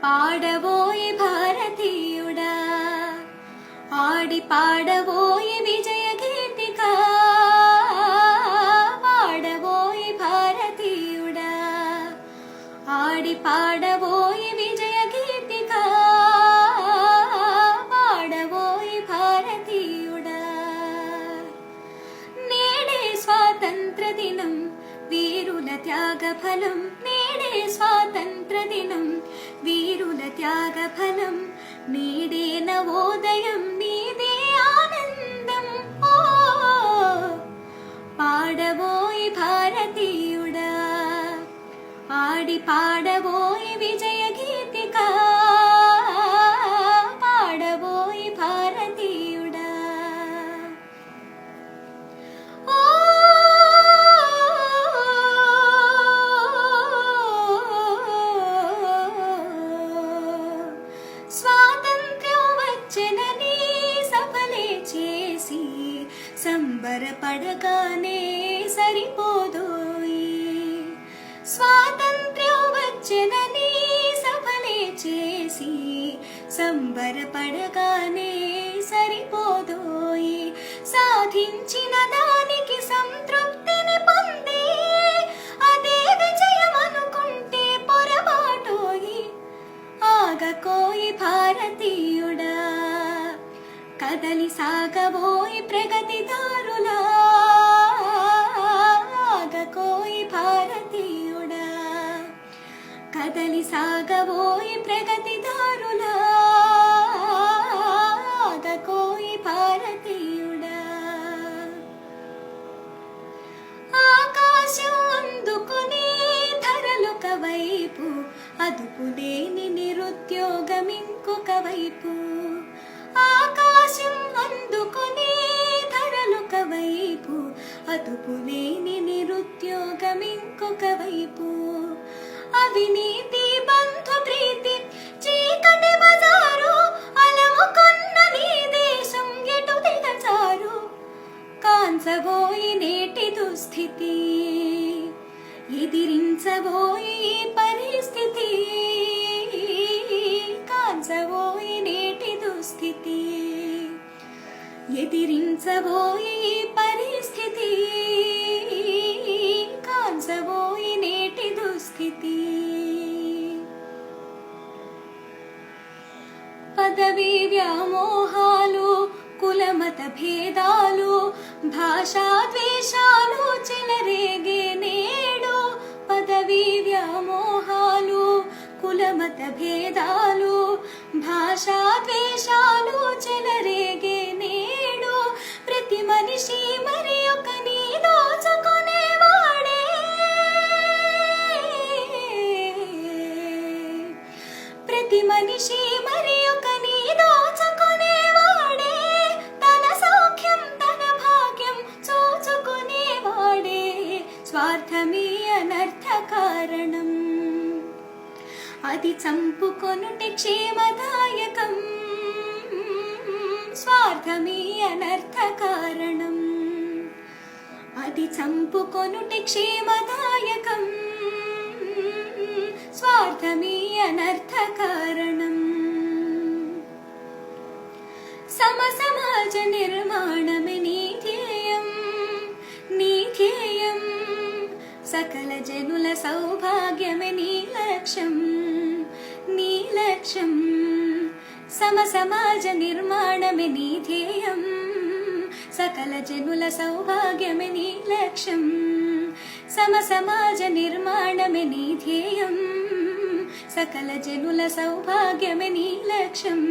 పాడబోయి భారతీయుడా ఆడి పాడబోయి విజయ గీతిక పాడబోయి భారతీయుడా ఆడి పాడబోయి విజయ గీతిక పాడబోయి భారతీయుడా నేడే స్వాతంత్ర దినం వీరుల త్యాగ ఫలం నేడే స్వాతంత్ర దినం వీరుల త్యాగ ఫలం నీడే నవోదయం నీదే ఆనందం ఓ పాడబోయి భారతీయుడా ఆడి పాడబోయి విజయ గీతిక పాడబోయి భారతీయుడా సంబరపడగానే సరిపోదోయి స్వాతంత్ర్యం వచ్చెనని సఫలే చేసి సంబరపడగానే సరిపోదోయి సాధించిన దానికి సంతృప్తిని పొందే అదే విజయం అనుకుంటే పొరపాటోయి ఆగకోయి భారతీయుడా కదలి సాగబోయి ప్రగతిదారులా ఆగకోయి భారతీయుడా కదలి సాగబోయి ప్రగతిదారులా ఆగకోయి భారతీయుడా ఆకాశం అందుకుని ధరలొక వైపు అదుపులేని నిరుద్యోగం ఇంకొక వైపు ఆకాశం అందుకుని ధరలొక వైపు అదుపులేని నిరుద్యోగం ఇంకొక వైపు అవినీతి బంధు ప్రీతి చీకటి బజారు అలముకున్న నీ దేశం ఎటు దిగజారు కాంచబోయి నేటి దుస్థితి ఎదిరించబోయి పరిస్థితి కాంచబోయి నేటి దుస్థితి ఎదిరించబోయి పరిస్థితి కాంచబోయి నేటి దుస్థితి పదవి వ్యామోహాలు కులమత భేదాలు భాషా ద్వేషాలు చెలరేగే నేడు పదవి వ్యామోహాలు కులమత భేదాలు భాషా ద్వేషాలు చెలరేగే నేడు ప్రతి మనిషి మరి ఒక నీ దోచుకునేవాడే ప్రతి మనిషి మరి ఒక నీ దోచుకునేవాడే తన సౌఖ్యం తన భాగ్యం చూచుకునేవాడే స్వార్థమీ అనర్థ కారణం అది చంపుకొనుటి క్షేమదాయకం స్వార్థమీ అనర్థ కారణం అది చంపుకొనుటి క్షేమదాయకం స్వార్థమీ అనర్థ కారణం సమసమాజ నిర్మాణమే నీ ధ్యేయం నీ ధ్యేయం సకల జనుల సౌభాగ్యమే నీ లక్ష్యం నీ లక్ష్యం సమసమాజ నిర్మాణమే నీ ధ్యేయం సకల జనుల సౌభాగ్యమే నీ లక్ష్యం సమసమాజ నిర్మాణమే నీ ధ్యేయం సకల జనుల సౌభాగ్యమే నీ లక్ష్యం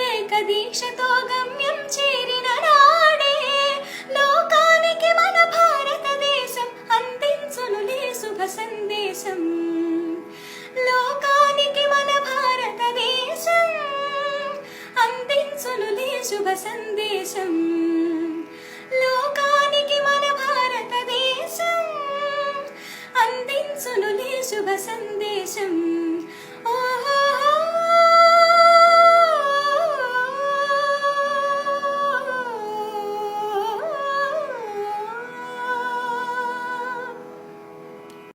ఏకదీక్షతో గమ్యం చేరిన నాడే లోకానికి మన భారతదేశం అందించునులే శుభ సందేశం లోకానికి మన భారతదేశం అందించునులే శుభ సందేశం లోకానికి మన భారతదేశం అందించునులే శుభ సందేశం